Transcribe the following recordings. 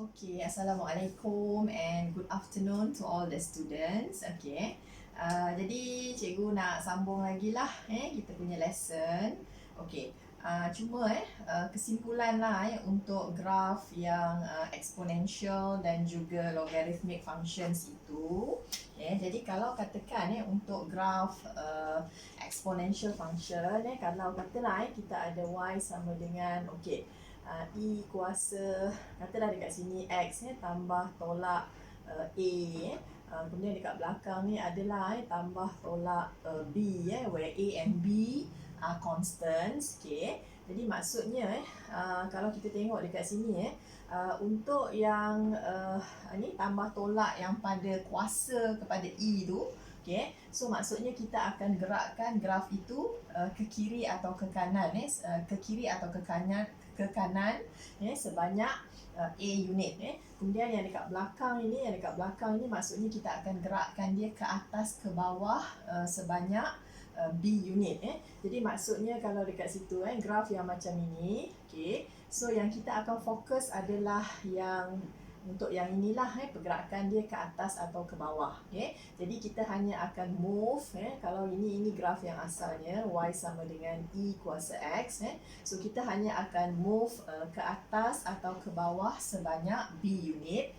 Okay, Assalamualaikum and good afternoon to all the students. Okay, jadi cikgu nak sambung lagi lah kita punya lesson. Okay, cuma kesimpulan lah untuk graf yang exponential dan juga logarithmic functions itu. Jadi kalau katakan untuk graf exponential function, kalau katalah kita ada y sama dengan E kuasa, katalah dekat sini X tambah tolak A, kemudian dekat belakang ni adalah tambah tolak B, where A and B are constants. Jadi maksudnya kalau kita tengok dekat sini untuk yang ni tambah tolak yang pada kuasa kepada E tu, so maksudnya kita akan gerakkan graf itu ke kiri atau ke kanan, ke kiri atau ke kanan sebanyak A unit. Kemudian yang dekat belakang ini maksudnya kita akan gerakkan dia ke atas ke bawah sebanyak B unit. Jadi maksudnya kalau dekat situ graf yang macam ini, so yang kita akan fokus adalah yang untuk yang inilah pergerakan dia ke atas atau ke bawah. Jadi kita hanya akan move kalau ini graf yang asalnya y sama dengan E kuasa X, so kita hanya akan move ke atas atau ke bawah sebanyak B unit.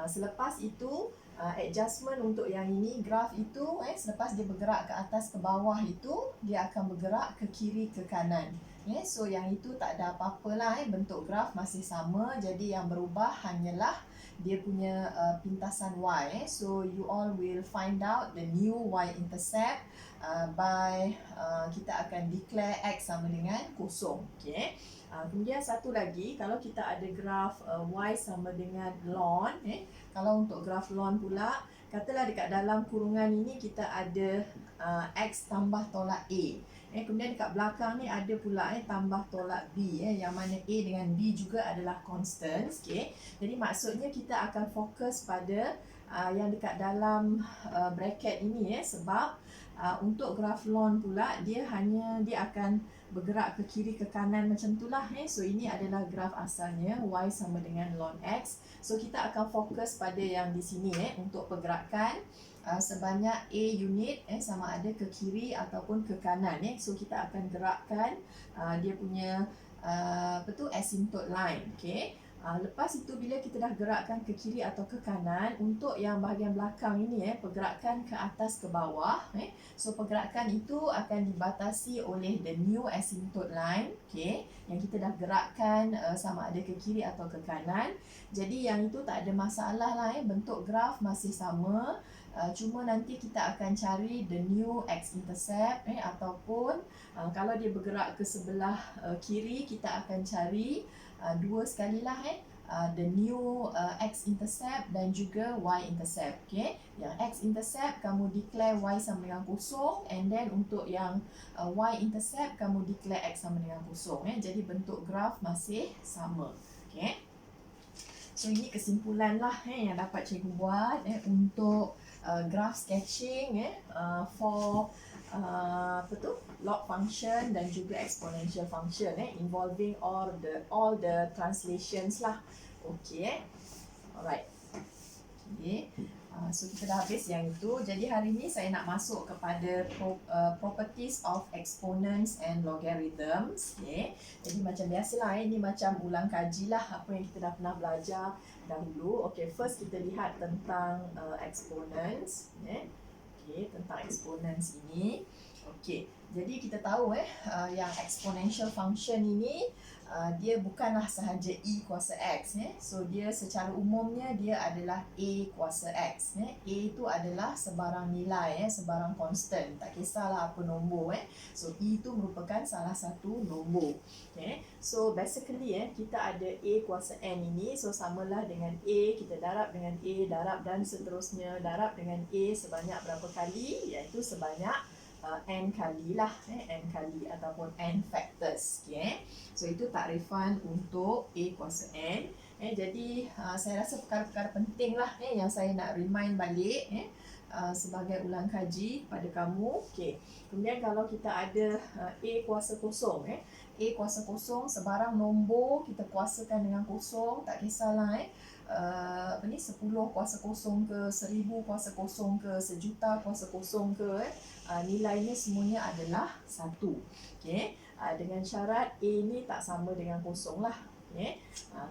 Selepas itu adjustment untuk yang ini graf itu selepas dia bergerak ke atas ke bawah itu dia akan bergerak ke kiri ke kanan. So yang itu tak ada apa-apa lah, bentuk graf masih sama, jadi yang berubah hanyalah dia punya pintasan y. So you all will find out the new y-intercept by kita akan declare x sama dengan kosong. Kemudian satu lagi, kalau kita ada graf y sama dengan ln, kalau untuk graf ln pula, katalah dekat dalam kurungan ini kita ada x tambah tolak a. Kemudian dekat belakang ni ada pula tambah tolak b, yang mana a dengan b juga adalah constants. Jadi maksudnya kita akan fokus pada yang dekat dalam bracket ini, sebab untuk graf ln pula dia akan bergerak ke kiri ke kanan macam itulah. So ini adalah graf asalnya y sama dengan ln x. So kita akan fokus pada yang di sini untuk pergerakan sebanyak A unit sama ada ke kiri ataupun ke kanan. So kita akan gerakkan dia punya asymptote line. Lepas itu bila kita dah gerakkan ke kiri atau ke kanan, untuk yang bahagian belakang ini pergerakan ke atas ke bawah, so pergerakan itu akan dibatasi oleh the new asymptote line, yang kita dah gerakkan sama ada ke kiri atau ke kanan. Jadi yang itu tak ada masalah lah, bentuk graf masih sama, cuma nanti kita akan cari the new x-intercept ataupun kalau dia bergerak ke sebelah kiri, kita akan cari dua sekali lah the new x-intercept dan juga y-intercept. Yang x-intercept kamu declare y sama dengan kosong, and then untuk yang y-intercept kamu declare x sama dengan kosong. Jadi bentuk graf masih sama. So ini kesimpulan lah yang dapat cikgu buat untuk graph sketching for log function dan juga exponential function involving all the translations lah. Alright. So kita dah habis yang itu. Jadi hari ni saya nak masuk kepada properties of exponents and logarithms. Jadi macam biasalah, ini macam ulang kaji lah apa yang kita dah pernah belajar dahulu. First kita lihat tentang exponents. Tentang exponents ini. Jadi kita tahu yang exponential function ini dia bukanlah sahaja E kuasa X. So dia secara umumnya dia adalah A kuasa X. A itu adalah sebarang nilai, sebarang constant, tak kisahlah apa nombor. So E itu merupakan salah satu nombor. So basically kita ada A kuasa N ini, so samalah dengan A, kita darab dengan A, darab dan seterusnya, darab dengan A sebanyak berapa kali, iaitu sebanyak n kali lah, n kali ataupun n factors. So itu takrifan untuk A kuasa N. Jadi saya rasa perkara-perkara penting lah yang saya nak remind balik sebagai ulang kaji pada kamu. Kemudian kalau kita ada A kuasa kosong, A kuasa kosong, sebarang nombor kita kuasakan dengan kosong, tak kisahlah 10 kuasa kosong ke, 1000 kuasa kosong ke, 1,000,000 kuasa kosong ke, nilainya semuanya adalah 1. Okay. Dengan syarat A ni tak sama dengan kosong lah. Okay.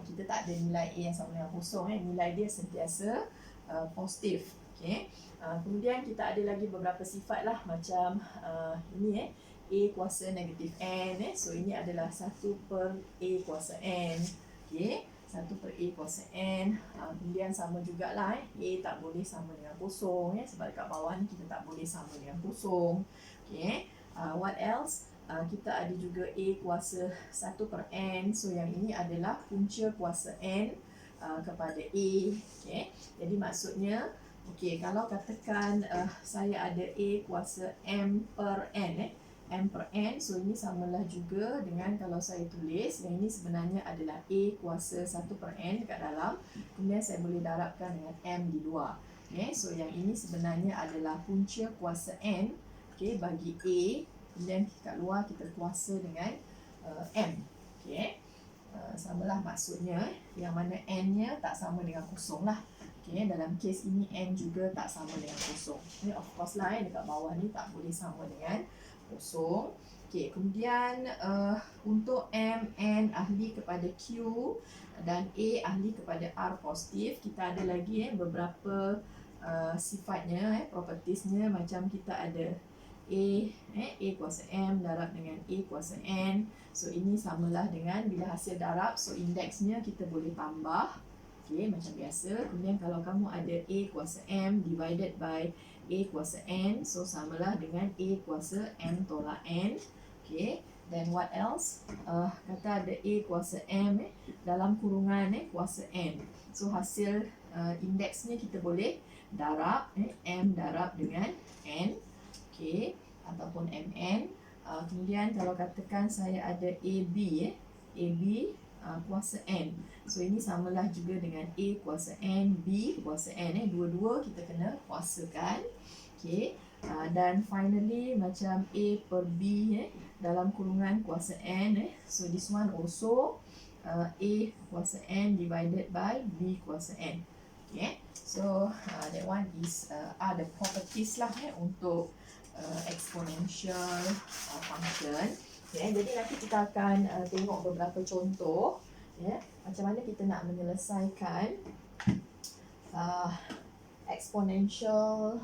Kita tak ada nilai A yang sama dengan kosong. Nilai dia sentiasa positif. Okay. Kemudian kita ada lagi beberapa sifat lah, macam ini A kuasa negatif N. So ini adalah 1 per A kuasa N. Okay. 1 per A kuasa N. Kemudian sama jugalah A tak boleh sama dengan kosong. Sebab dekat bawah ni kita tak boleh sama dengan kosong. Okay. What else? Kita ada juga A kuasa 1 per N. So yang ini adalah punca kuasa N kepada A. Okay. Jadi maksudnya, okay, kalau katakan saya ada A kuasa M per N. M per N, so ini samalah juga dengan kalau saya tulis, yang ini sebenarnya adalah A kuasa 1 per N dekat dalam. Kemudian saya boleh darabkan dengan M di luar. Okay, so yang ini sebenarnya adalah punca kuasa N, okay, bagi A. Kemudian kat luar kita kuasa dengan M. Okay. Samalah maksudnya, yang mana N-nya tak sama dengan kosong lah. Okay, dalam kes ini N juga tak sama dengan kosong. Of course lah, dekat bawah ni tak boleh sama dengan kosong. Okay, kemudian untuk M, N ahli kepada Q dan A ahli kepada R positif, kita ada lagi beberapa sifatnya, propertiesnya. Macam kita ada A kuasa M darab dengan A kuasa N. So ini samalah dengan bila hasil darab, so indeksnya kita boleh tambah. Okay, macam biasa. Kemudian kalau kamu ada A kuasa M divided by A kuasa N, so samalah dengan A kuasa M tolak N. Okay, then what else? Kata ada A kuasa M dalam kurungan kuasa N. So hasil indeksnya kita boleh darab M darab dengan N. Okay, ataupun MN. Kemudian kalau katakan saya ada AB kuasa N. So ini samalah juga dengan A kuasa N, B kuasa N. Dua-dua kita kena kuasakan. Okay. Dan finally macam A per B dalam kurungan kuasa N. So this one also A kuasa N divided by B kuasa N. Okay. So that one is the properties lah untuk exponential function. Okay, jadi nanti kita akan tengok beberapa contoh, macam mana kita nak menyelesaikan exponential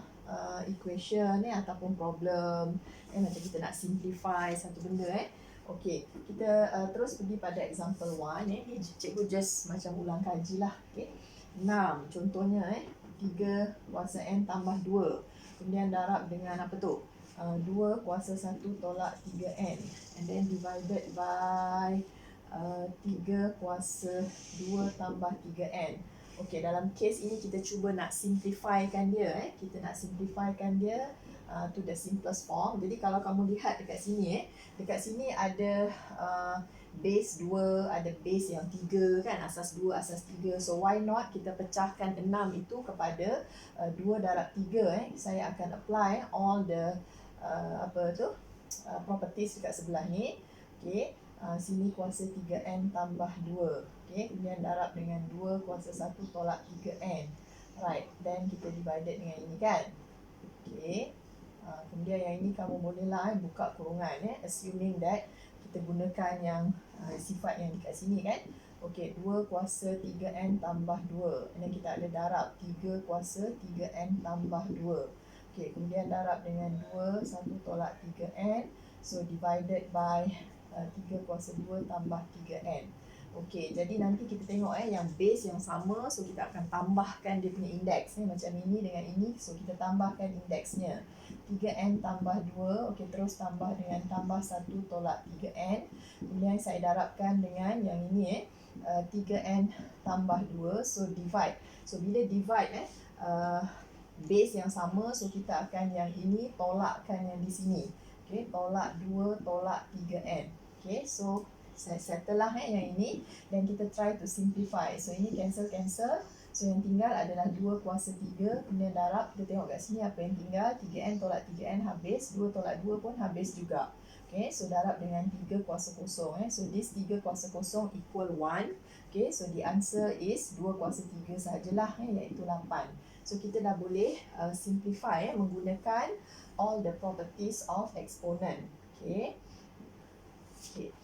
equation ataupun problem, macam kita nak simplify satu benda. Okay, kita terus pergi pada example 1. Cikgu just macam ulang kaji lah. Okay. 6 contohnya 3 kuasa N tambah 2. Kemudian darab dengan apa tu? 2 kuasa 1 tolak 3N. And then divided by 3 kuasa 2 tambah 3N. Okay, dalam kes ini kita cuba nak simplifykan dia. Kita nak simplifykan dia to the simplest form. Jadi kalau kamu lihat dekat sini, dekat sini ada base 2, ada base yang 3 kan, asas 2, asas 3. So why not kita pecahkan 6 itu kepada 2 darab 3. Saya akan apply all the properties dekat sebelah ni. Okay. Sini kuasa 3N tambah 2. Okay. Kemudian darab dengan 2 kuasa 1 tolak 3N. Right. Then kita divided dengan ini kan. Okay. Kemudian yang ini kamu bolehlah buka kurungan, assuming that kita gunakan yang sifat yang dekat sini kan. Okey, 2 kuasa 3N tambah 2. Dan kita ada darab 3 kuasa 3N tambah 2. Okey, kemudian darab dengan 2, 1 tolak 3N. So divided by 3 kuasa 2 tambah 3N. Okey, jadi nanti kita tengok yang base yang sama, so kita akan tambahkan dia punya indeks macam ini dengan ini, so kita tambahkan indeksnya. 3N tambah 2, okey, terus tambah dengan tambah 1 tolak 3N. Kemudian saya darabkan dengan yang ini 3N tambah 2, so divide. So bila divide base yang sama, so kita akan yang ini tolakkan yang di sini. Okey, tolak 2 tolak 3N. Okey, so saya settle lah yang ini dan kita try to simplify. So ini cancel. So yang tinggal adalah 2 kuasa 3. Kemudian darab, kita tengok kat sini apa yang tinggal. 3N tolak 3N habis. 2 tolak 2 pun habis juga. Okay, so darab dengan 3 kuasa kosong. So this 3 kuasa kosong equal 1. Okay, so the answer is 2 kuasa 3 sahajalah, iaitu 8. So kita dah boleh simplify menggunakan all the properties of exponent. Okay. Okay.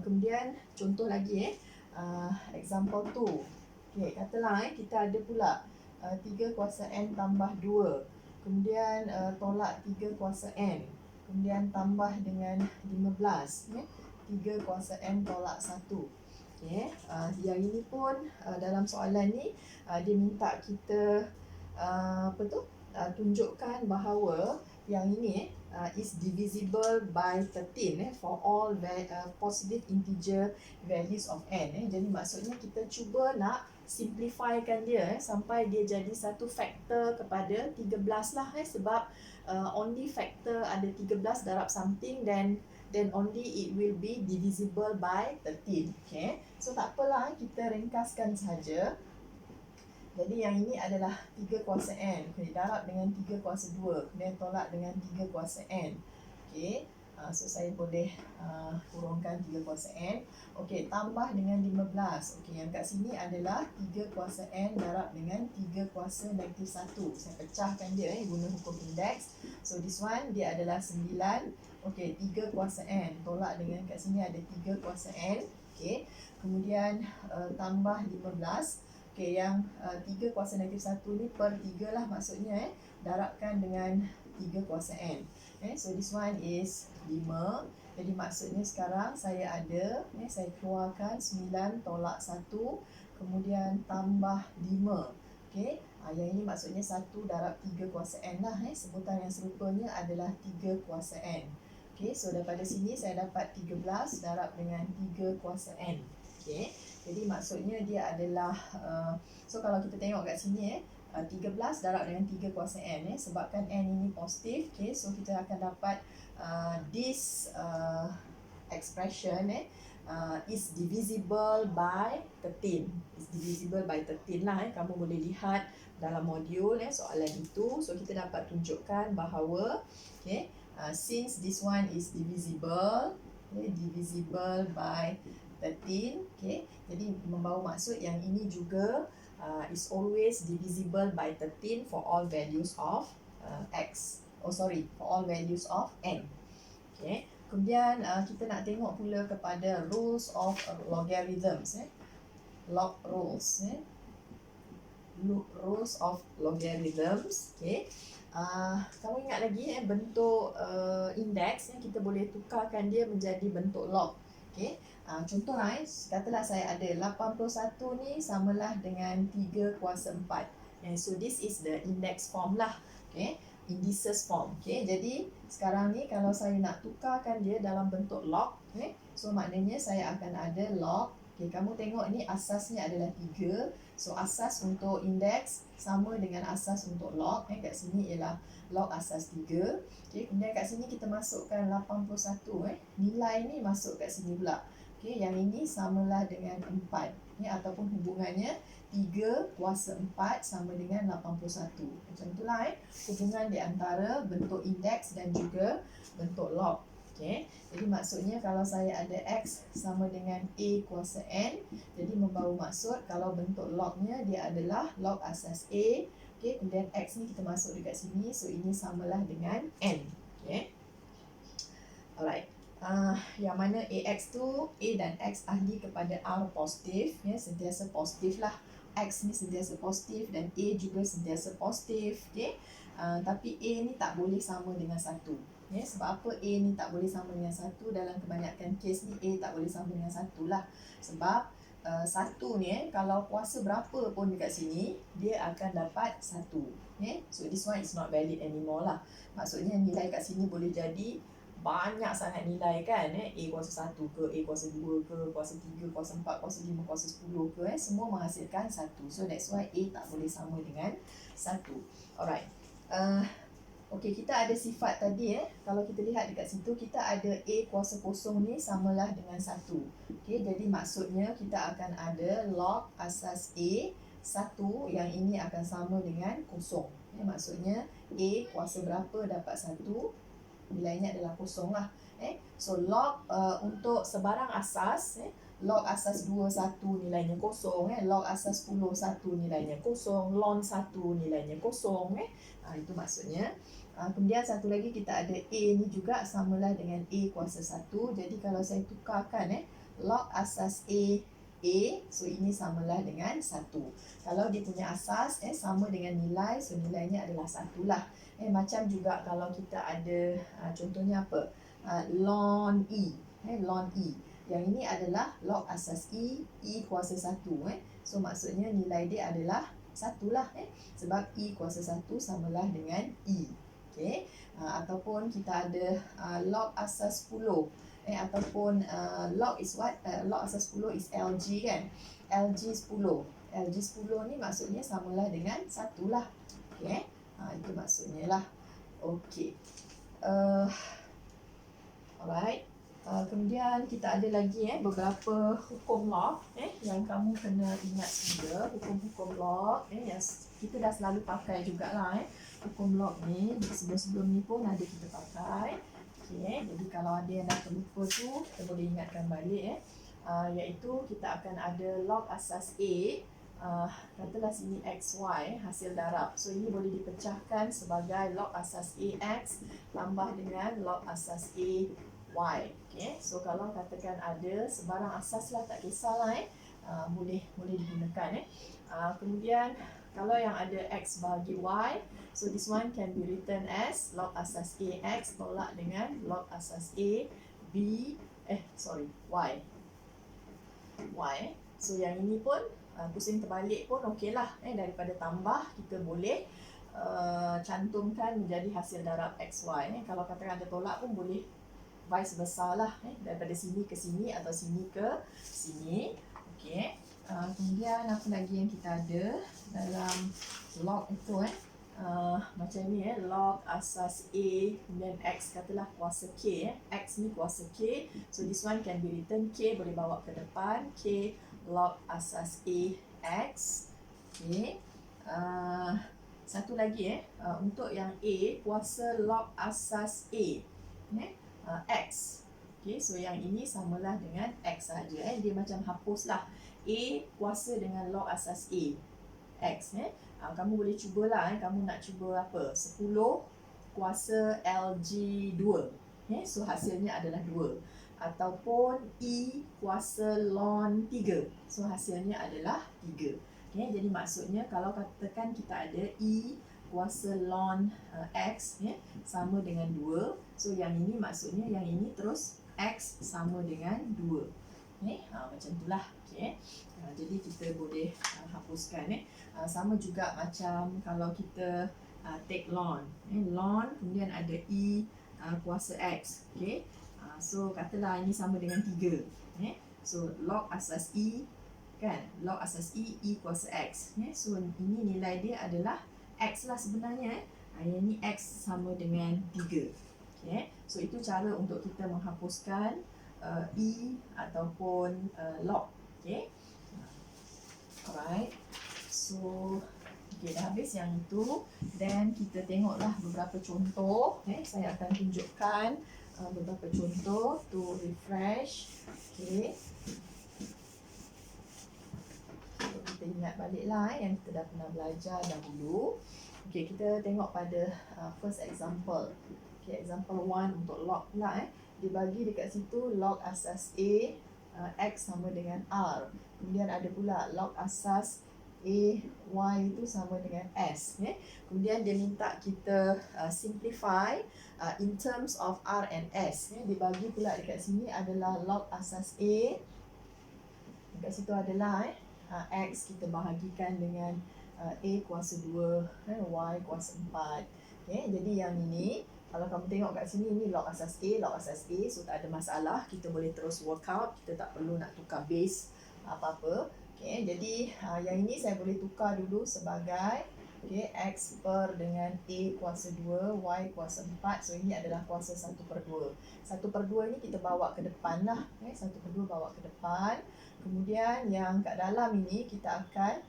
Kemudian contoh lagi example 2. Okay, katalah kita ada pula 3 kuasa n tambah 2. Kemudian tolak 3 kuasa n. Kemudian tambah dengan 15. 3 kuasa n tolak 1. Okay. Yang ini pun dalam soalan ni dia minta kita tunjukkan bahawa yang ini is divisible by 13 for all positive integer values of n. Jadi maksudnya kita cuba nak simplifykan dia sampai dia jadi satu faktor kepada 13 lah, sebab only factor ada 13 darab something, then only it will be divisible by 13. Okay, so tak apalah, kita ringkaskan saja. Jadi yang ini adalah 3 kuasa n, darab dengan 3 kuasa 2, kemudian tolak dengan 3 kuasa n. Okay, so saya boleh kurungkan 3 kuasa n. Okay, tambah dengan 15. Okay, yang kat sini adalah 3 kuasa n darab dengan 3 kuasa negatif 1. Saya pecahkan dia guna hukum indeks. So this one dia adalah 9. Okay, 3 kuasa n tolak dengan kat sini ada 3 kuasa n. Okay, kemudian tambah 15. Okay, yang 3 kuasa negatif 1 ni per 3 lah maksudnya, darabkan dengan 3 kuasa n. So this one is 5. Jadi maksudnya sekarang saya ada, saya keluarkan 9 tolak 1, kemudian tambah 5. Okay, yang ini maksudnya 1 darab 3 kuasa n lah. Sebutan yang serupanya adalah 3 kuasa n. Okay, so daripada sini saya dapat 13 darab dengan 3 kuasa n. Okay, jadi maksudnya dia adalah so kalau kita tengok kat sini 13 darab dengan 3 kuasa n, sebabkan n ini positif. Okay, so kita akan dapat this expression is divisible by 13. Is divisible by 13 lah. Kamu boleh lihat dalam modul soalan itu. So kita dapat tunjukkan bahawa since this one is divisible, divisible by 13, jadi membawa maksud yang ini juga is always divisible by 13 for all values of for all values of n. Okay. Kemudian kita nak tengok pula kepada rules of logarithms. Log rules. Rules of logarithms. Okay. Kamu ingat lagi bentuk indeks kita boleh tukarkan dia menjadi bentuk log. Okay. Contohlah, katalah saya ada 81 ni samalah dengan 3 kuasa 4. So this is the index form lah. Okay. Indices form. Okay. Jadi sekarang ni kalau saya nak tukarkan dia dalam bentuk log, so maknanya saya akan ada log. Okay. Kamu tengok ni asasnya adalah 3. So asas untuk indeks sama dengan asas untuk log. Kat sini ialah log asas 3. Okay. Kemudian kat sini kita masukkan 81. Nilai ni masuk kat sini pula. Okay, yang ini samalah dengan 4, ataupun hubungannya 3 kuasa 4 sama dengan 81. Macam itulah hubungan di antara bentuk indeks dan juga bentuk log. Okay. Jadi maksudnya kalau saya ada X sama dengan A kuasa N, jadi membawa maksud kalau bentuk lognya dia adalah log asas A. Okay. Kemudian X ni kita masuk dekat sini, so ini samalah dengan N. Okay. Alright. Yang mana AX tu, A dan X ahli kepada R positif, sentiasa positif lah. X ni sentiasa positif dan A juga sentiasa positif. Okay? Tapi A ni tak boleh sama dengan 1. Sebab apa A ni tak boleh sama dengan 1? Dalam kebanyakan kes ni A tak boleh sama dengan 1 lah. Sebab 1 ni kalau kuasa berapa pun dekat sini, dia akan dapat 1. So this one is not valid anymore lah. Maksudnya nilai kat sini boleh jadi banyak sangat nilai kan, A kuasa 1 ke, A kuasa 2 ke, kuasa 3, kuasa 4, kuasa 5, kuasa 10 ke, semua menghasilkan 1. So that's why A tak boleh sama dengan 1. Alright. Okay, kita ada sifat tadi kalau kita lihat dekat situ, kita ada A kuasa kosong ni samalah dengan 1. Okay, jadi maksudnya kita akan ada log asas A 1 yang ini akan sama dengan kosong. Maksudnya A kuasa berapa dapat 1, nilainya adalah kosong lah. So log untuk sebarang asas, log asas 2 1 nilainya kosong, log asas 10 1 nilainya kosong, ln 1 nilainya kosong. Itu maksudnya. Kemudian satu lagi kita ada A ni juga samalah dengan A kuasa 1. Jadi kalau saya tukarkan log asas A, so ini samalah dengan 1. Kalau dia punya asas sama dengan nilai, so nilainya adalah 1 lah. Macam juga kalau kita ada contohnya apa? Ln E. Ln E. Yang ini adalah log asas E kuasa 1. So maksudnya nilai dia adalah 1 lah. Sebab E kuasa 1 samalah dengan E. Okay. Ataupun kita ada log asas 10. Ataupun log is what? Log asas 10 is LG kan? LG 10. LG 10 ni maksudnya samalah dengan 1 lah. Okay. Itu maksudnya lah. Okay. Alright. Kemudian kita ada lagi beberapa hukum log yang kamu kena ingat juga. Hukum-hukum log yang kita dah selalu pakai jugalah. Hukum log ni sebelum-sebelum ni pun ada kita pakai. Okay. Jadi kalau ada yang dah terlupa tu, kita boleh ingatkan balik iaitu kita akan ada log asas A. Katalah sini XY hasil darab. So ini boleh dipecahkan sebagai log asas AX tambah dengan log asas AY. Okay. So kalau katakan ada sebarang asas lah, tak kisahlah boleh digunakan. Kemudian kalau yang ada X bagi Y, so this one can be written as log asas AX tolak dengan log asas Y. So yang ini pun pusing terbalik pun okey lah. Daripada tambah, kita boleh cantumkan menjadi hasil darab XY. Kalau katakan ada tolak pun boleh vice versa lah. Daripada sini ke sini atau sini ke sini. Okey. Kemudian apa lagi yang kita ada dalam log itu macam ni log asas A kemudian X katalah kuasa K X ni kuasa K. So this one can be written K boleh bawa ke depan K log asas A X. Okay. Satu lagi untuk yang A kuasa log asas A X. Okay, so yang ini samalah dengan X saja. Dia macam hapuslah A kuasa dengan log asas A X. Kamu boleh cubalah kamu nak cuba apa? 10 kuasa LG 2. So hasilnya adalah 2. Ataupun E kuasa ln 3. So hasilnya adalah 3. Jadi maksudnya kalau katakan kita ada E kuasa ln X sama dengan 2. So yang ini maksudnya yang ini terus X sama dengan 2. Macam itulah. Jadi kita boleh hapuskan. Sama juga macam kalau kita take ln. Ln kemudian ada E kuasa X. So katalah ini sama dengan 3. So log asas E kan, log asas E kuasa X. So ini nilai dia adalah X lah sebenarnya. Yang ni X sama dengan 3. So itu cara untuk kita menghapuskan E ataupun log. Alright. So dah habis yang itu. Then kita tengoklah beberapa contoh. Saya akan tunjukkan beberapa contoh to refresh. So, kita ingat baliklah yang kita dah pernah belajar dahulu. Kita tengok pada first example. Example 1 untuk log pula. Dia bagi dekat situ log asas A X sama dengan R. Kemudian ada pula log asas A Y itu sama dengan S. Kemudian dia minta kita simplify in terms of R and S. Dia bagi pula dekat sini adalah log asas A. Dekat situ adalah X kita bahagikan dengan A kuasa 2, Y kuasa 4. Jadi yang ini kalau kamu tengok kat sini, ini log asas A, log asas A. So tak ada masalah, kita boleh terus work out. Kita tak perlu nak tukar base apa-apa. Jadi yang ini saya boleh tukar dulu sebagai X per dengan A kuasa 2, Y kuasa 4. So ini adalah kuasa 1/2. 1/2 ini kita bawa ke depan lah. 1/2 bawa ke depan. Kemudian yang kat dalam ini kita akan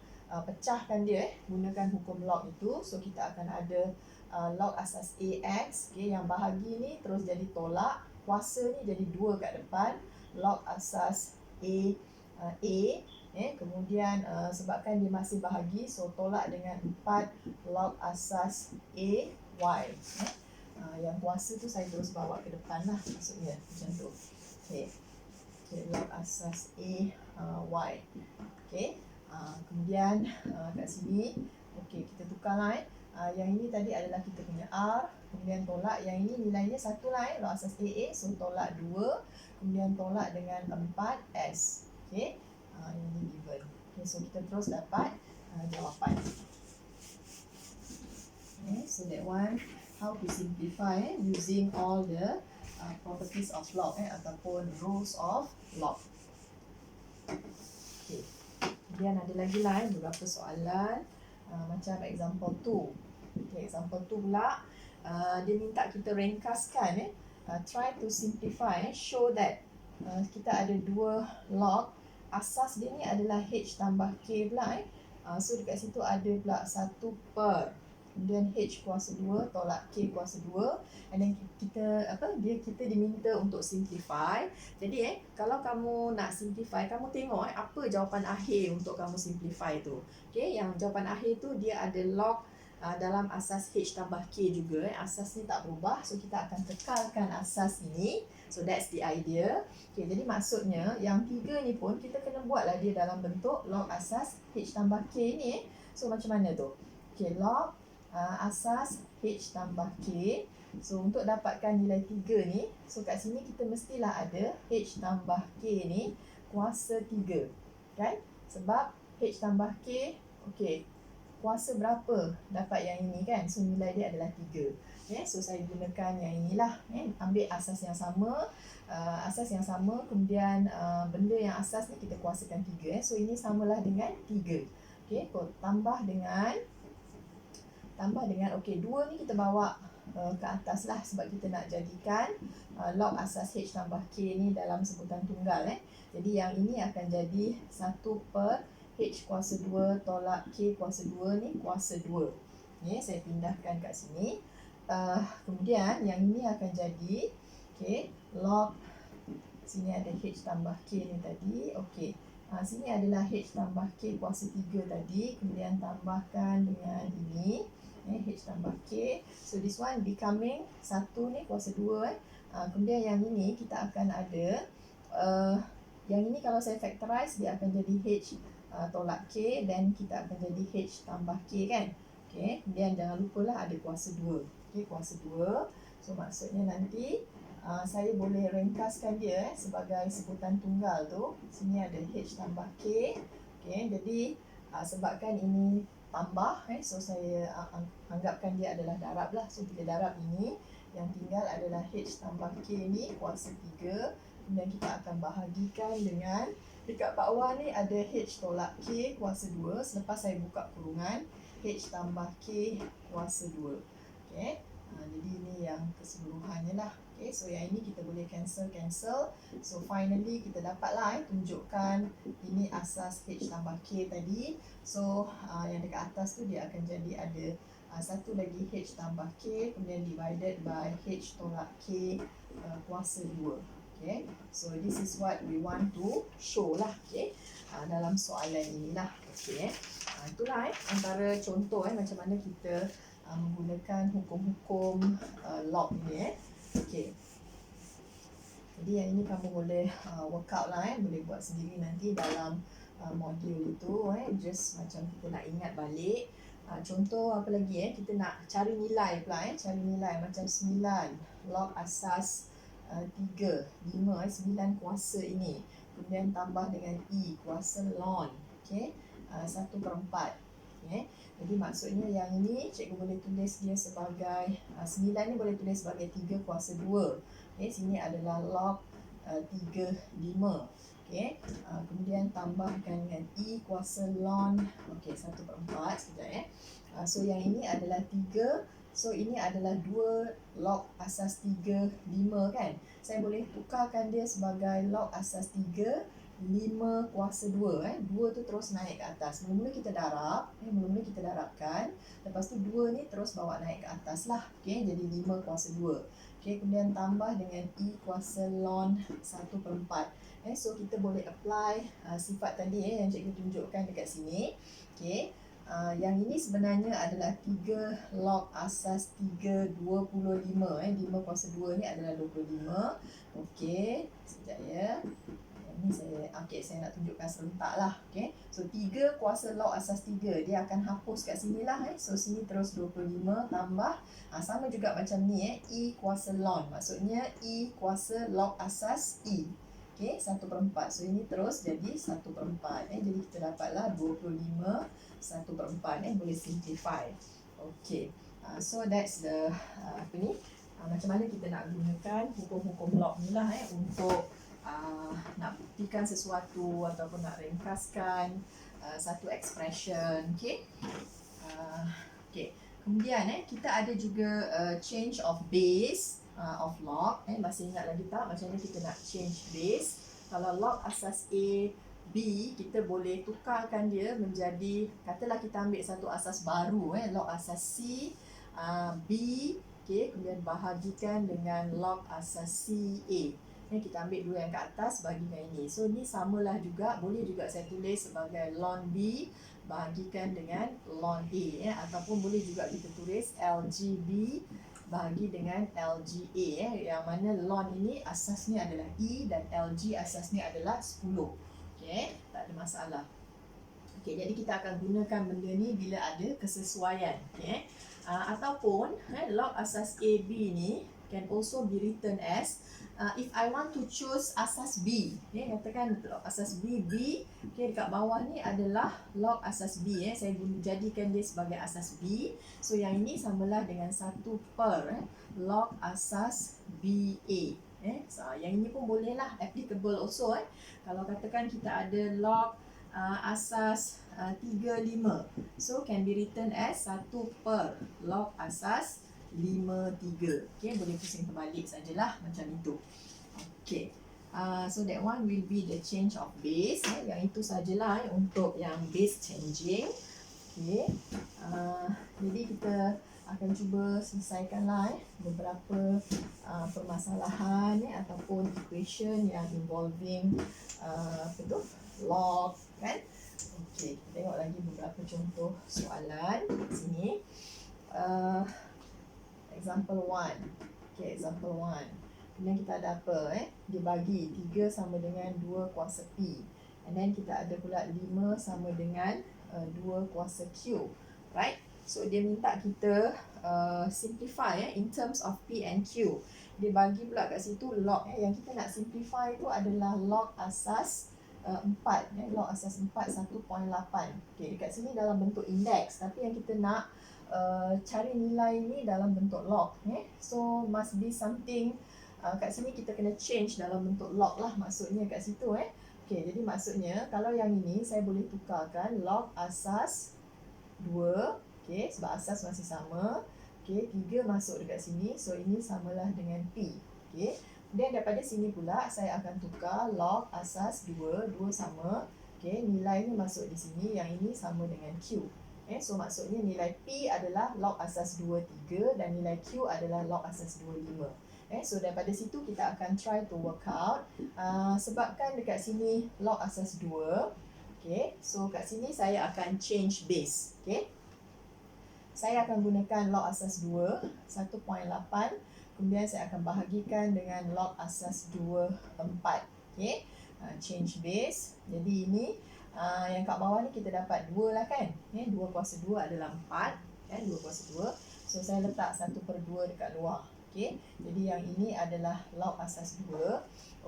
pecahkan dia gunakan hukum log itu. So kita akan ada log asas AX, okay, yang bahagi ni terus jadi tolak, kuasa ni jadi 2 kat depan, log asas A, kemudian sebabkan dia masih bahagi, so tolak dengan 4 log asas AY. Yang kuasa tu saya terus bawa ke depan lah, maksudnya macam tu. Okay, log asas AY. Okay, kemudian kat sini, okay, kita tukarlah yang ini tadi adalah kita punya R, kemudian tolak, yang ini nilainya 1 lah log asas AA, so tolak 2, kemudian tolak dengan 4S. Okay, ini given. Okay, so kita terus dapat jawapan. Okay, so that one, how to simplify using all the properties of log ataupun rules of log. Okay, kemudian ada lagi lah beberapa soalan macam example 2. Okay, example 2 pula dia minta kita ringkaskan try to simplify, show that kita ada 2 log, asas dia ni adalah H tambah K pula so dekat situ ada pula 1 per, kemudian H kuasa 2 tolak K kuasa 2, and then kita diminta untuk simplify. Jadi kalau kamu nak simplify, kamu tengok apa jawapan akhir untuk kamu simplify tu. Okay, yang jawapan akhir tu dia ada log dalam asas H tambah K juga. Asas ni tak berubah, so kita akan tekalkan asas ini. So that's the idea. Okay, jadi maksudnya yang 3 ni pun kita kena buatlah dia dalam bentuk log asas H tambah K ni. So macam mana tu? Okay, log asas H tambah K. So untuk dapatkan nilai 3 ni, so kat sini kita mestilah ada H tambah K ni kuasa 3, kan? Sebab H tambah K, okay, kuasa berapa dapat yang ini, kan? So nilai dia adalah 3. Okay, so saya gunakan yang inilah, ambil asas yang sama, kemudian benda yang asas ni kita kuasakan 3. So ini samalah dengan 3. Okay, tambah dengan okay, 2 ni kita bawa ke atas lah, sebab kita nak jadikan log asas H tambah K ni dalam sebutan tunggal. Jadi yang ini akan jadi 1 per H kuasa 2 tolak K kuasa 2 ni kuasa 2. Okay, saya pindahkan kat sini. Kemudian yang ini akan jadi, okay, log, sini ada H tambah K ni tadi. Okay, sini adalah H tambah K kuasa 3 tadi, kemudian tambahkan dengan ini, H tambah K. So this one becoming 1 ni kuasa 2. Kemudian yang ini kita akan ada, yang ini kalau saya factorize dia akan jadi H tolak K, dan kita akan jadi H tambah K, kan? Okay, kemudian jangan lupalah ada kuasa 2. Okay, kuasa 2. So maksudnya nanti saya boleh ringkaskan dia sebagai sebutan tunggal tu. Sini ada H tambah K. Okay, jadi sebabkan ini tambah, so saya anggapkan dia adalah darab lah. So kita darab ini, yang tinggal adalah H tambah K ni kuasa 3. Kemudian kita akan bahagikan dengan, dekat bawah ni ada H tolak K kuasa 2. Selepas saya buka kurungan, H tambah K kuasa 2. Okay, jadi ini yang keseluruhannya lah. Okay, so yang ini kita boleh cancel. So finally kita dapatlah tunjukkan ini asas H tambah K tadi. So yang dekat atas tu dia akan jadi ada satu lagi H tambah K, kemudian divided by H tolak K kuasa 2. Okay, so this is what we want to show lah, okay, dalam soalan inilah. Okay, itulah antara contoh macam mana kita menggunakan hukum-hukum log ni. Okay, jadi yang ini kamu boleh work out lah, boleh buat sendiri nanti dalam modul itu. Just macam kita nak ingat balik. Contoh apa lagi kita nak cari nilai pula, cari nilai macam 9 log asas 3, 5, 9 kuasa ini, kemudian tambah dengan E kuasa ln, okay, 1/4. Okay, jadi maksudnya yang ini cikgu boleh tulis dia sebagai 9 ni boleh tulis sebagai 3 kuasa 2. Okay, sini adalah log 3, 5. Okay, kemudian tambahkan dengan E kuasa ln, okay, 1/4. Sekejap so yang ini adalah 3. So ini adalah 2 log asas 3, 5, kan? Saya boleh tukarkan dia sebagai log asas 3 5 kuasa 2. 2 tu terus naik ke atas. Mula-mula kita darab. Mula-mula kita darabkan. Lepas tu 2 ni terus bawa naik ke atas lah. Okay, jadi 5 kuasa 2. Okay, kemudian tambah dengan E kuasa ln 1/4. So kita boleh apply sifat tadi yang cikgu tunjukkan dekat sini. Okay. Yang ini sebenarnya adalah 3 log asas 3 25. 5 kuasa 2 ni adalah 25. Okey, sekejap ya. Ini saya nak tunjukkan serentak lah. Okay. So 3 kuasa log asas 3, dia akan hapus kat sini lah. So sini terus 25 tambah sama juga macam ni E kuasa ln. Maksudnya E kuasa log asas E. Okay, 1/4. So ini terus jadi 1/4. Jadi kita dapatlah 25 1/4. Boleh simplify. Okay. So that's the macam mana kita nak gunakan hukum-hukum log ni lah untuk nak buktikan sesuatu ataupun nak ringkaskan satu expression. Okay. Okay. Kemudian kita ada juga change of base of log. Masih ingat lagi tak macam mana kita nak change base? Kalau log asas A B, kita boleh tukarkan dia menjadi, katalah kita ambil satu asas baru, log asas C B, okay, kemudian bahagikan dengan log asas C A. Kita ambil dua yang ke atas, bagikan ini. So ni samalah juga, boleh juga saya tulis sebagai ln B bahagikan dengan ln A, ataupun boleh juga kita tulis LGB bahagi dengan LGA, yang mana ln ini asasnya adalah E dan LG asasnya adalah 10. Okay, tak ada masalah. Okay, jadi kita akan gunakan benda ni bila ada kesesuaian. Okay. Ataupun log asas AB ni can also be written as if I want to choose asas B. Katakan log asas B, okay, dekat bawah ni adalah log asas B. Saya jadikan dia sebagai asas B. So yang ini samalah dengan 1 per log asas BA. So yang ini pun bolehlah applicable also. Kalau katakan kita ada log asas 35. So can be written as 1 per log asas 53. Okay, boleh pusing terbalik sajalah macam itu. Okay. So that one will be the change of base. Yang itu sajalah untuk yang base changing. Okay. Jadi kita akan cuba selesaikanlah beberapa permasalahan ataupun equation yang involving log, kan? Okey, kita tengok lagi beberapa contoh soalan di sini. Example 1. Okay, example 1. Kemudian kita ada apa? Dia bagi 3 sama dengan 2 kuasa P. And then kita ada pula 5 sama dengan 2 kuasa Q. Right? So dia minta kita simplify in terms of P and Q. Dia bagi pula kat situ log. Yang kita nak simplify tu adalah log asas 4. Log asas 4 1.8. Okay, dekat sini dalam bentuk indeks. Tapi yang kita nak cari nilai ni dalam bentuk log. So must be something. Kat sini kita kena change dalam bentuk log lah. Maksudnya kat situ. Okay, jadi maksudnya kalau yang ini saya boleh tukarkan log asas 2. Okay, sebab asas masih sama. Okay, 3 masuk dekat sini. So ini samalah dengan P. Okay. Dan daripada sini pula saya akan tukar log asas 2. 2 sama. Okay, nilai ni masuk di sini. Yang ini sama dengan Q. So maksudnya nilai P adalah log asas 2, 3 dan nilai Q adalah log asas 2, 5. So daripada situ kita akan try to work out. Sebabkan dekat sini log asas 2. Okay, so kat sini saya akan change base. Okay. Saya akan gunakan log asas 2, 1.8. Kemudian saya akan bahagikan dengan log asas 2, 4. Okay. Change base. Jadi ini yang kat bawah ni kita dapat 2 lah kan. 2 kuasa 2 adalah 4. 2 kuasa 2. So saya letak 1/2 dekat luar. Okay. Jadi yang ini adalah log asas 2.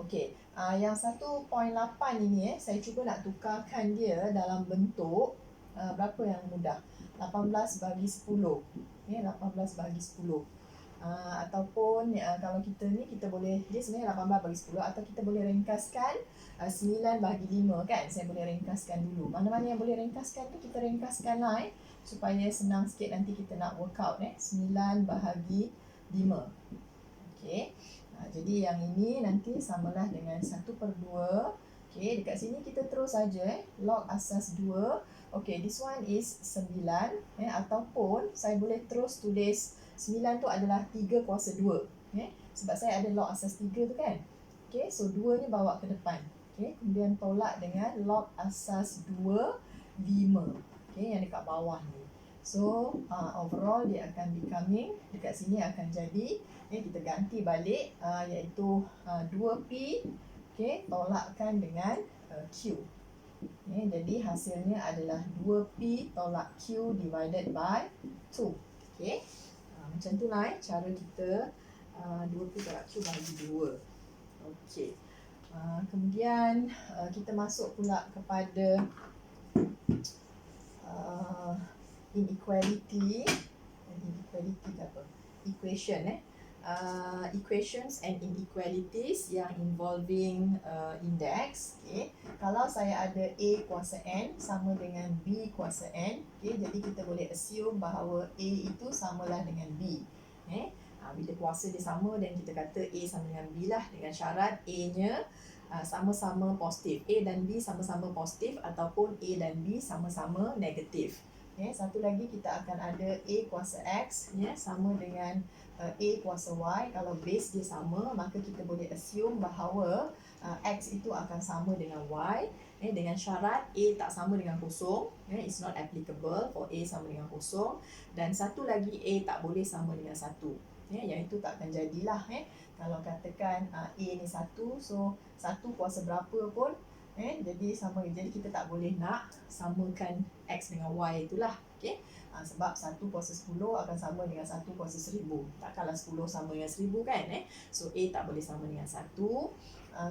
Okay. Yang 1.8 ini saya cuba nak tukarkan dia dalam bentuk berapa yang mudah. 18 bagi 10. 18 bagi 10. Ataupun kalau kita ni kita boleh, dia sebenarnya 18 bagi 10, atau kita boleh ringkaskan 9 bagi 5 kan. Saya boleh ringkaskan dulu. Mana-mana yang boleh ringkaskan tu kita ringkaskan lah supaya senang sikit nanti kita nak work out 9 bahagi 5. Okey. Jadi yang ini nanti samalah dengan 1/2 Okay, dekat sini kita terus saja log asas 2. Okay, this one is 9. Ataupun saya boleh terus tulis 9 tu adalah 3 kuasa 2. Sebab saya ada log asas 3 tu kan. Okay, so 2 ni bawa ke depan. Okay, kemudian tolak dengan log asas 2, 5. Okay, yang dekat bawah ni. So, overall dia akan becoming, dekat sini akan jadi, kita ganti balik, iaitu 2P. Okay, tolakkan dengan Q. Okay, jadi hasilnya adalah 2P tolak Q divided by 2. Okay, macam tu lah cara kita 2P tolak Q bagi 2. Okay, kemudian kita masuk pula kepada inequality. Inequality ke apa? Equation equations and inequalities yang involving index. Okay. Kalau saya ada A kuasa N sama dengan B kuasa N, okay, jadi kita boleh assume bahawa A itu samalah dengan B. Bila kuasa dia sama dan kita kata A sama dengan B lah, dengan syarat A-nya sama-sama positif. A dan B sama-sama positif ataupun A dan B sama-sama negatif. Satu lagi kita akan ada A kuasa X sama dengan A kuasa Y. Kalau base dia sama, maka kita boleh assume bahawa X itu akan sama dengan Y dengan syarat A tak sama dengan kosong. It's not applicable for A sama dengan kosong. Dan satu lagi A tak boleh sama dengan 1. Yang itu tak akan jadilah. Kalau katakan A ni 1, so 1 kuasa berapa pun jadi sama. Jadi kita tak boleh nak samakan X dengan Y itulah. Okay? Sebab 1 kuasa 10 akan sama dengan 1 kuasa 1000. Takkanlah 10 sama dengan 1000 kan? So A tak boleh sama dengan 1.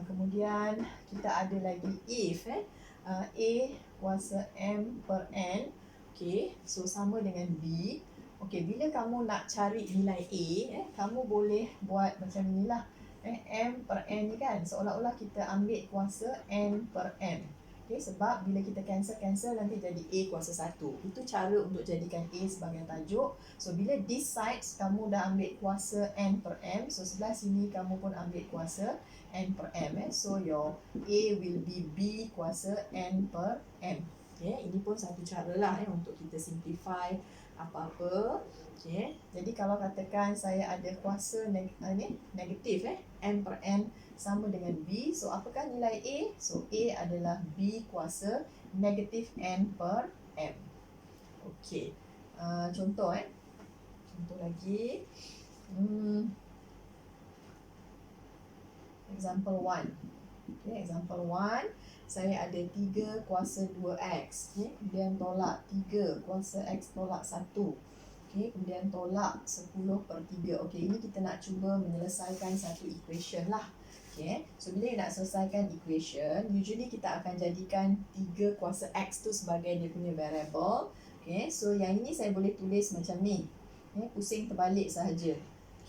Kemudian kita ada lagi if A kuasa M per N. Okay, so sama dengan B. Okay, bila kamu nak cari nilai A, kamu boleh buat macam inilah. M per N ni kan, seolah-olah kita ambil kuasa N per M. Okay, sebab bila kita cancel nanti jadi A kuasa 1. Itu cara untuk jadikan A sebagai tajuk. So, bila this sides kamu dah ambil kuasa N per M, so sebelah sini kamu pun ambil kuasa N per M. So, your A will be B kuasa N per M. Okay, ini pun satu cara lah untuk kita simplify apa-apa. Okay. Jadi kalau katakan saya ada kuasa negatif M per N sama dengan B, so apakah nilai A? So A adalah B kuasa negatif N per M. Okay. Contoh contoh lagi. Example 1. Okay, example 1. Saya ada 3 kuasa 2X. Kemudian tolak 3 kuasa X tolak 1. Kemudian tolak 10 per 3. Ini kita nak cuba menyelesaikan satu equation lah. So bila nak selesaikan equation, usually kita akan jadikan 3 kuasa X tu sebagai dia punya variable. So yang ini saya boleh tulis macam ni. Pusing terbalik sahaja.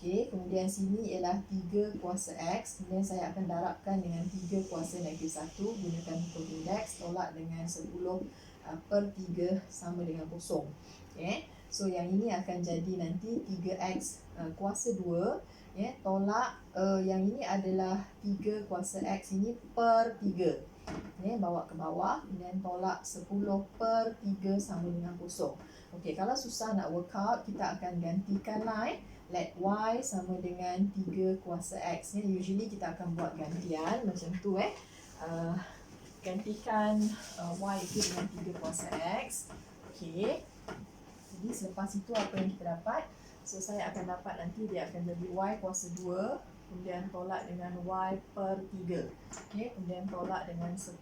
Kemudian sini ialah 3 kuasa X. Kemudian saya akan darabkan dengan 3 kuasa negatif 1. Gunakan hukum indeks. Tolak dengan 10 per 3 sama dengan kosong. So yang ini akan jadi nanti 3X kuasa 2. Tolak yang ini adalah 3 kuasa X ini per 3. Bawa ke bawah. Kemudian tolak 10 per 3 sama dengan kosong. Kalau susah nak work out, kita akan gantikan lah. Let Y sama dengan 3 kuasa X. Usually kita akan buat gantian macam tu. Gantikan Y itu dengan 3 kuasa X. Jadi selepas itu apa yang kita dapat? So saya akan dapat nanti dia akan jadi Y kuasa 2. Kemudian tolak dengan Y per 3. Kemudian tolak dengan 10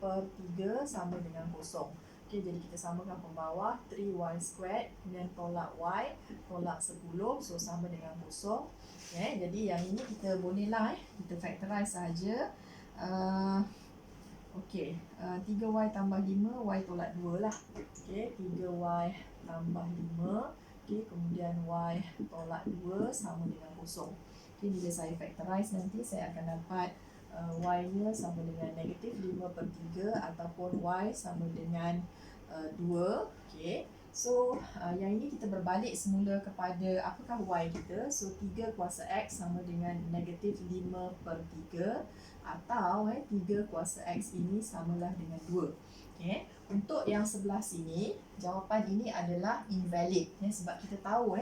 per 3 sama dengan kosong. Jadi kita samakan pembawah 3y squared. Kemudian tolak y. Tolak 10. So sama dengan kosong. Jadi yang ini kita bolehlah kita factorize sahaja. 3y tambah 5. Y tolak 2 lah. 3y tambah 5. Kemudian y tolak 2 sama dengan kosong. Bila saya factorize nanti saya akan dapat y-nya sama dengan negatif 5 per 3 ataupun y sama dengan 2. So yang ini kita berbalik semula kepada apakah Y kita. So 3 kuasa X sama dengan negatif 5/3, atau 3 kuasa X ini samalah dengan 2. Okay. Untuk yang sebelah sini, jawapan ini adalah invalid, sebab kita tahu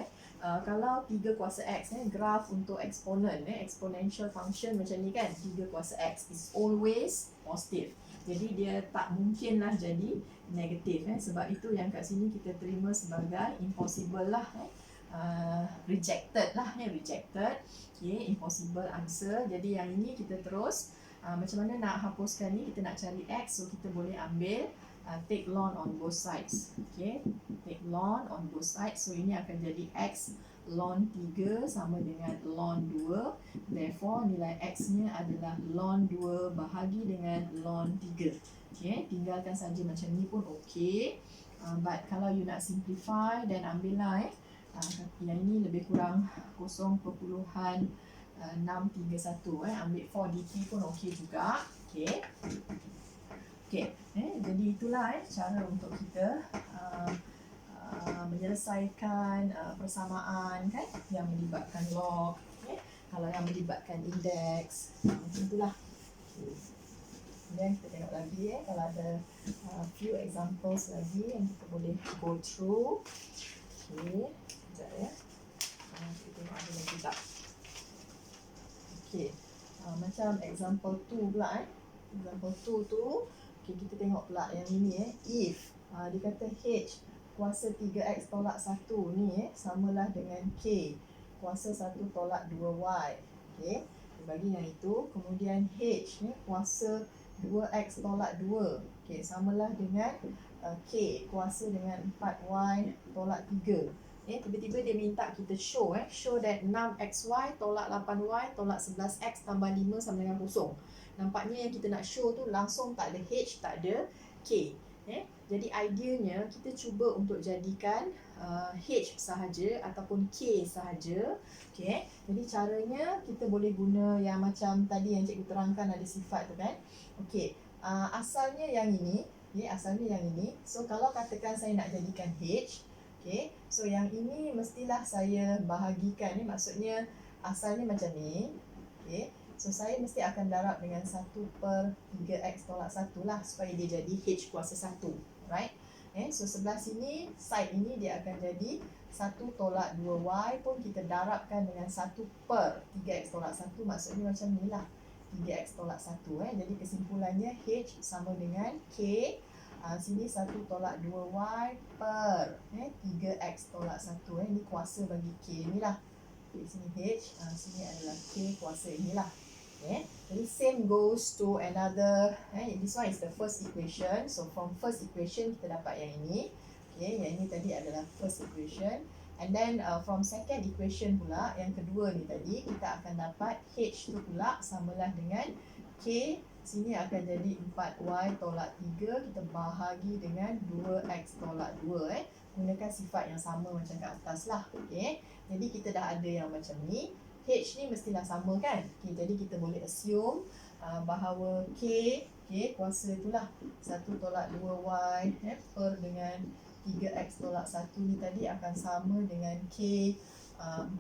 kalau 3 kuasa X, graf untuk eksponen, exponential function macam ni kan, 3 kuasa X is always positive. Jadi dia tak mungkinlah jadi negatif, sebab itu yang kat sini kita terima sebagai impossible lah, rejected lah, rejected. Okay, impossible answer. Jadi yang ini kita terus macam mana nak hapuskan ni, kita nak cari X, so kita boleh ambil take ln on both sides. Okay, take ln on both sides, so ini akan jadi X ln 3 sama dengan ln 2. Therefore nilai X nya adalah ln 2 bahagi dengan ln 3. Okay, tinggalkan saja macam ni pun okay. But kalau you nak simplify, dan ambil lah yang ini lebih kurang 0.631, ambil 4dt pun okey juga. Okey. Okey, jadi itulah cara untuk kita menyelesaikan persamaan kan yang melibatkan log. Kalau yang melibatkan indeks, macam itulah. Kemudian kita tengok lagi kalau ada few examples lagi yang kita boleh go through. Okey, sekejap kita tengok ada lagi tak. Okey, macam example 2 pula example 2 tu, okey, kita tengok pula yang ini if dia kata H kuasa 3x tolak 1 ni samalah dengan K kuasa 1 tolak 2y. Okey, dia bagi yang itu. Kemudian H kuasa 2x tolak 2, okey, samalah dengan K kuasa dengan 4y tolak 3. Tiba-tiba dia minta kita show that 6xy tolak 8y tolak 11x tambah 5 sama dengan 0. Nampaknya yang kita nak show tu langsung tak ada H, tak ada K. Jadi ideanya kita cuba untuk jadikan H sahaja ataupun K sahaja. Okay. Jadi caranya kita boleh guna yang macam tadi yang cikgu terangkan ada sifat tu kan. Okay. Asalnya yang ini, asalnya yang ini. So kalau katakan saya nak jadikan H, okay, so yang ini mestilah saya bahagikan, maksudnya asalnya macam ni. Okay. So saya mesti akan darab dengan 1/3x tolak 1 lah, supaya dia jadi H kuasa 1. Right? So sebelah sini, side ini dia akan jadi 1 tolak 2y pun kita darabkan dengan 1/3x tolak 1, maksudnya macam ni lah, 3x tolak 1. Jadi kesimpulannya H sama dengan K, sini 1 tolak 2y per 3x tolak 1. Ini kuasa bagi K ni lah. Okay, sini H, sini adalah K kuasa inilah. Okay. Jadi same goes to another. This one is the first equation. So from first equation kita dapat yang ini. Okay, yang ini tadi adalah first equation. And then from second equation pula, yang kedua ni tadi, kita akan dapat H tu pula samalah dengan K. Sini akan jadi 4y tolak 3, kita bahagi dengan 2x tolak 2. Gunakan sifat yang sama macam kat atas lah. Okay. Jadi kita dah ada yang macam ni. H ni mestilah sama kan. Okay, jadi kita boleh assume bahawa K kuasa itulah 1 tolak 2y per dengan 3x tolak 1 ni tadi akan sama dengan K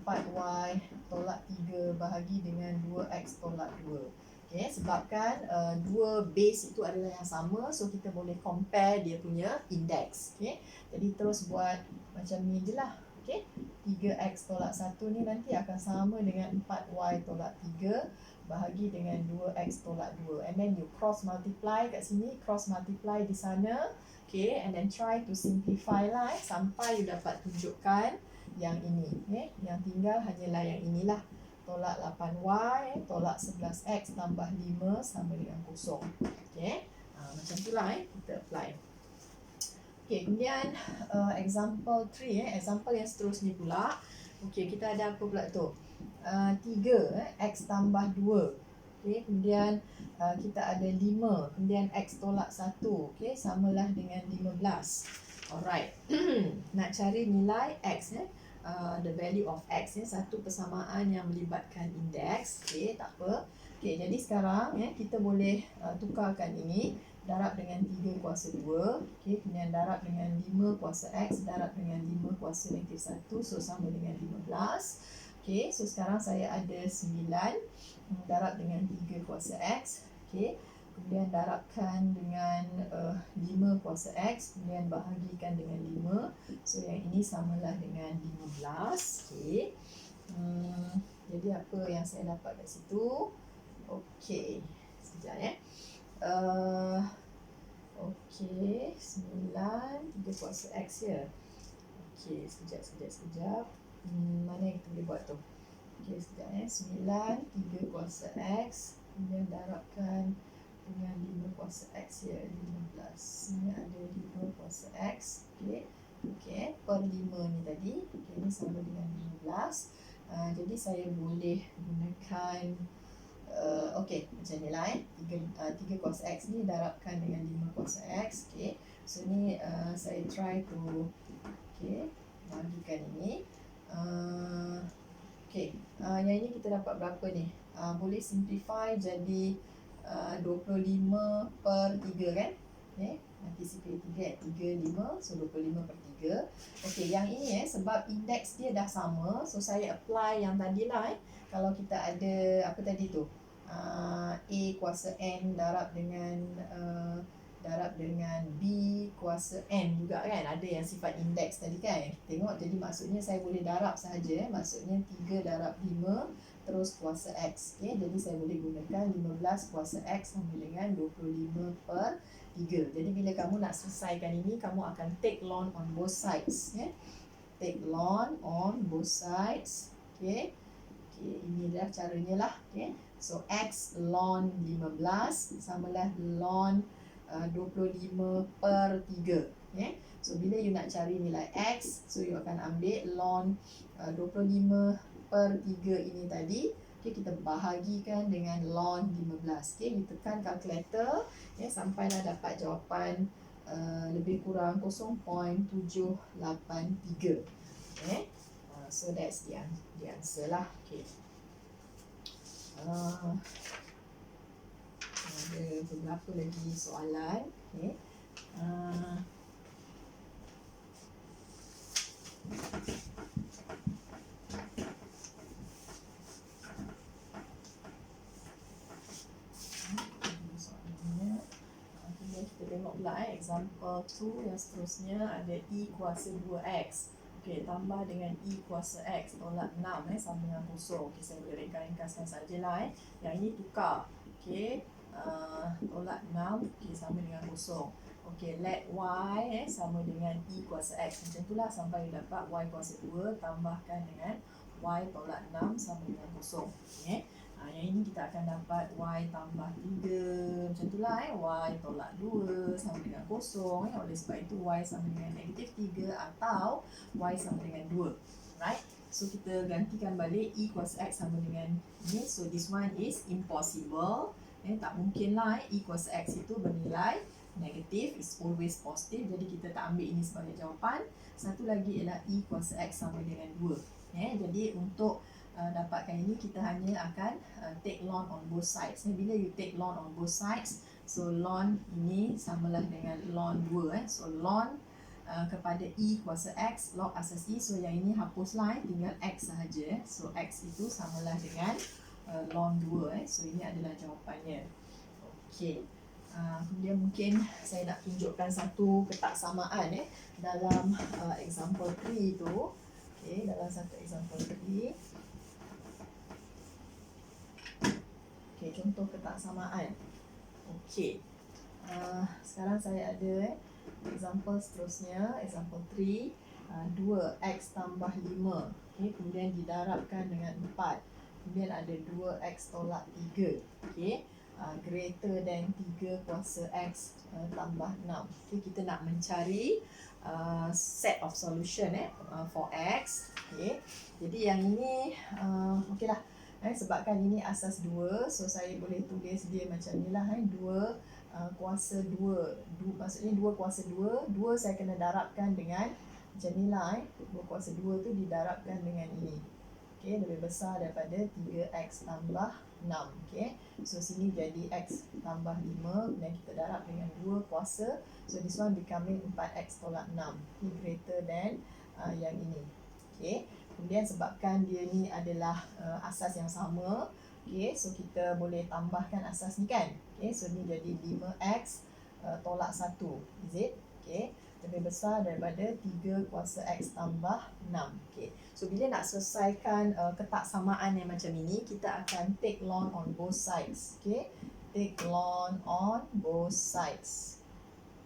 4y tolak 3 bahagi dengan 2x tolak 2. Okay, sebabkan dua base itu adalah yang sama, so kita boleh compare dia punya index. Okay, jadi terus buat macam ni je lah. Okay, 3x tolak 1 ni nanti akan sama dengan 4y tolak 3 bahagi dengan 2x tolak 2. And then you cross multiply kat sini, cross multiply di sana. Okay, and then try to simplify lah sampai you dapat tunjukkan yang ini. Okay, yang tinggal hanyalah yang inilah. Tolak 8y, tolak 11x tambah 5 sama dengan 0. Okay, macam itulah kita apply. Okay, kemudian example 3, example yang seterusnya pula. Okay, kita ada apa pula tu? 3, x tambah 2. Okay, kemudian kita ada 5, kemudian x tolak 1. Okay, samalah dengan 15. Alright, nak cari nilai x, the value of x, satu persamaan yang melibatkan indeks. Okay, tak apa. Okay, jadi sekarang kita boleh tukarkan ini. darab dengan 3 kuasa 2. Okay, kemudian darab dengan 5 kuasa X darab dengan 5 kuasa negatif 1. So, sama dengan 15. Okay, so sekarang saya ada 9 darab dengan 3 kuasa X. Okay, kemudian darabkan dengan 5 kuasa X. Kemudian bahagikan dengan 5. So, yang ini samalah dengan 15. Okay. Jadi apa yang saya dapat kat situ? Okay, sekejap ya. Okay, 9, 3 kuasa X ya. Okay, sekejap. Mana yang kita boleh buat tu? Okay, sekejap ya. 9, 3 kuasa X. Kemudian darabkan dengan 5 kuasa X ya. 15. Ini ada 5 kuasa X. Okay, per 5 ni tadi. Okay, ini sama dengan 15. Jadi saya boleh gunakan okay, macam ni lah 3 kuasa X ni darabkan dengan 5 kuasa X. Okay, so ni saya try to bagikan ini. Okay, yang ini kita dapat berapa ni? Boleh simplify jadi 25 per 3 kan? Okay, nanti simplify 3, 5, so 25 per 3. Okay, yang ini sebab indeks dia dah sama, so saya apply yang tadi lah kalau kita ada apa tadi tu, A kuasa N darab dengan B kuasa N juga kan, ada yang sifat indeks tadi kan. Tengok, jadi maksudnya saya boleh darab sahaja, maksudnya 3 darab 5 terus kuasa X. Okay, jadi saya boleh gunakan 15 kuasa X sama dengan 25 per 3. Jadi bila kamu nak selesaikan ini, kamu akan take ln on both sides. Take ln on both sides. Okay, inilah caranya lah. Okay, so X ln 15 samalah ln 25 per 3. So bila you nak cari nilai X, so you akan ambil ln 25 per 3 ini tadi. Kita bahagikan dengan ln 15. You tekan kalkulator sampailah dapat jawapan lebih kurang 0.783. So that's the answer lah. Ada beberapa lagi soalan. Kita tengok pula example 2 yang seterusnya ada E kuasa 2X. Tambah dengan E kuasa X tolak 6 sama dengan 0. Saya boleh ringkaskan sajalah. Yang ini tukar. Tolak 6 sama dengan 0. Let Y sama dengan E kuasa X. Macam itulah sampai dapat Y kuasa 2 tambahkan dengan Y tolak 6 sama dengan 0. Yang ini kita akan dapat Y tambah 3. Macam itulah Y tolak 2 sama dengan 0. Oleh sebab itu Y sama dengan negatif 3 atau Y sama dengan 2. Right? So kita gantikan balik E kuasa X sama dengan ini. So this one is impossible. Tak mungkin lah E kuasa X itu bernilai negatif. It's always positive. Jadi kita tak ambil ini sebagai jawapan. Satu lagi ialah E kuasa X sama dengan 2. Jadi untuk dapatkan ini, kita hanya akan take ln on both sides. Bila you take ln on both sides, so ln ini samalah dengan ln 2. So ln kepada E kuasa X, log asas E. So yang ini hapuslah, tinggal X sahaja. So X itu samalah dengan ln 2. So ini adalah jawapannya. Kemudian mungkin saya nak tunjukkan satu ketaksamaan dalam example 3 tu. Dalam satu example 3. Contoh ketaksamaan. Sekarang saya ada example seterusnya, example 3. 2x tambah 5. Kemudian didarabkan dengan 4. Kemudian ada 2x tolak 3. Greater than 3 kuasa x tambah 6. Kita nak mencari set of solution for x. Jadi yang ini okeylah. Sebabkan ini asas 2, so saya boleh tulis dia macam ni lah. 2 kuasa 2. Maksudnya 2 kuasa 2. 2 saya kena darabkan dengan macam ni lah. 2 kuasa 2 tu didarabkan dengan ini. Lebih besar daripada 3x tambah Okay. So sini jadi X tambah 5. Kemudian kita darab dengan 2 kuasa. So this one becoming 4X tolak 6. Ini greater than yang ini. Okay. Kemudian sebabkan dia ni adalah asas yang sama. Okay. So kita boleh tambahkan asas ni kan. Okay. So ni jadi 5X tolak 1. Is it? Okay. Lebih besar daripada 3 kuasa X tambah 6. Okay. So bila nak selesaikan ketaksamaan yang macam ini, kita akan take ln on both sides. Okay. Take ln on both sides.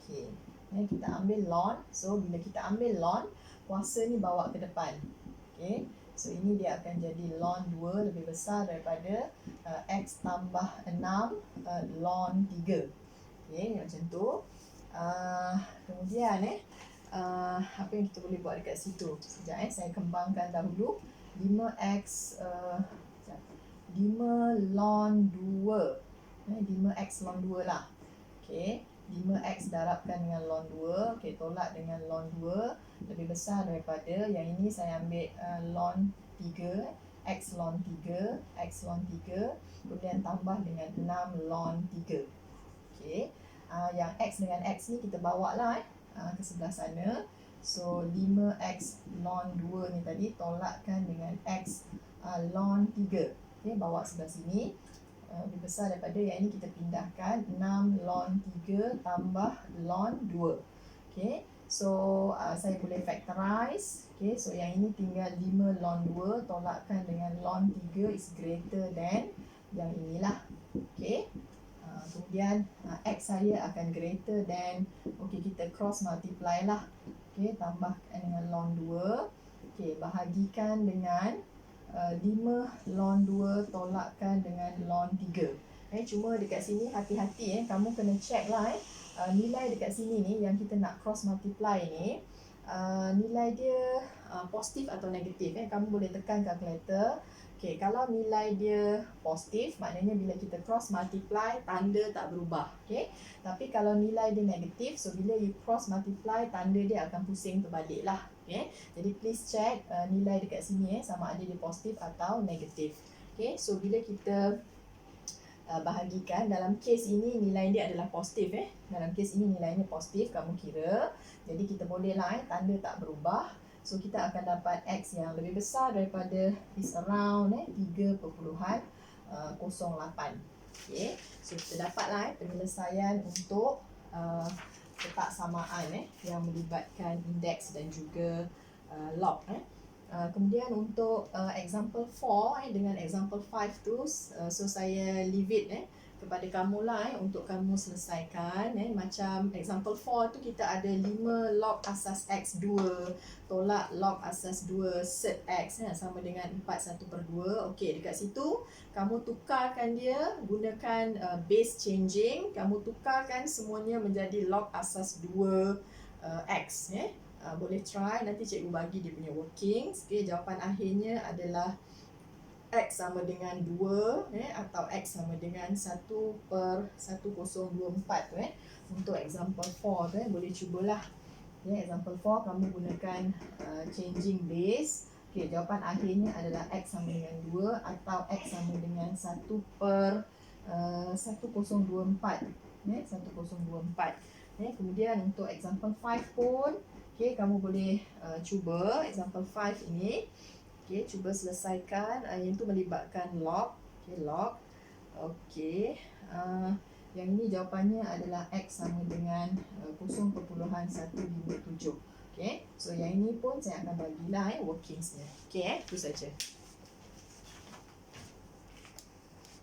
Okay. Kita ambil ln. So bila kita ambil ln, kuasa ni bawa ke depan. Okay. So ini dia akan jadi ln 2 lebih besar daripada X tambah 6 ln 3. Okay. Macam tu. Kemudian apa yang kita boleh buat dekat situ? Sekejap saya kembangkan dahulu. 5x 5 ln 2. 5x ln 2 lah. Okey, 5x darabkan dengan ln 2. Okey, tolak dengan ln 2 lebih besar daripada yang ini saya ambil ln 3, x ln 3, x ln 3, kemudian tambah dengan 6 ln 3. Okey. Yang x dengan x ni kita bawa lah ke sebelah sana. So 5x ln 2 ni tadi tolakkan dengan x ln 3. Okay, bawa sebelah sini. Lebih besar daripada yang ini kita pindahkan 6 ln 3 tambah ln 2. Okay, so saya boleh factorize. Okay, so yang ini tinggal 5 ln 2 tolakkan dengan ln 3 is greater than yang inilah. Okay. Kemudian X saya akan greater than, okay, kita cross multiply lah. Okay, tambahkan dengan ln 2. Okay, bahagikan dengan 5 ln 2 tolakkan dengan ln 3. Cuma dekat sini hati-hati kamu kena check lah nilai dekat sini ni yang kita nak cross multiply ni, nilai dia positif atau negatif. Kamu boleh tekan calculator. Okay, kalau nilai dia positif, maknanya bila kita cross multiply, tanda tak berubah. Okay, tapi kalau nilai dia negatif, so bila you cross multiply, tanda dia akan pusing terbalik lah. Okay, jadi please check nilai dekat sini sama ada dia positif atau negatif. Okay, so bila kita bahagikan, dalam kes ini nilai dia adalah positif. Dalam kes ini nilainya positif, kamu kira. Jadi kita boleh lah tanda tak berubah. So kita akan dapat X yang lebih besar daripada is around 3.08. Okay. So kita dapatlah penyelesaian untuk ketaksamaan yang melibatkan indeks dan juga log. Kemudian untuk example 4 dengan example 5 tu, so saya leave it kepada kamu lah untuk kamu selesaikan. Macam example 4 tu kita ada 5 log asas X 2 tolak log asas 2 set X sama dengan 4/1/2. Okey, dekat situ kamu tukarkan dia gunakan base changing. Kamu tukarkan semuanya menjadi log asas 2 X. Boleh try, nanti cikgu bagi dia punya workings. Okay, jawapan akhirnya adalah X sama dengan 2 atau X sama dengan 1/1024 untuk example 4 boleh cubalah. Example 4 kamu gunakan changing base. Okay, jawapan akhirnya adalah X sama dengan 2 atau X sama dengan 1/1024. 1024. Kemudian untuk example 5 pun kamu boleh cuba example 5 ini. Cuba selesaikan. Yang itu melibatkan log. Log. Yang ini jawapannya adalah X sama dengan 0.157. So yang ini pun saya akan bagilah workingsnya. Itu saja.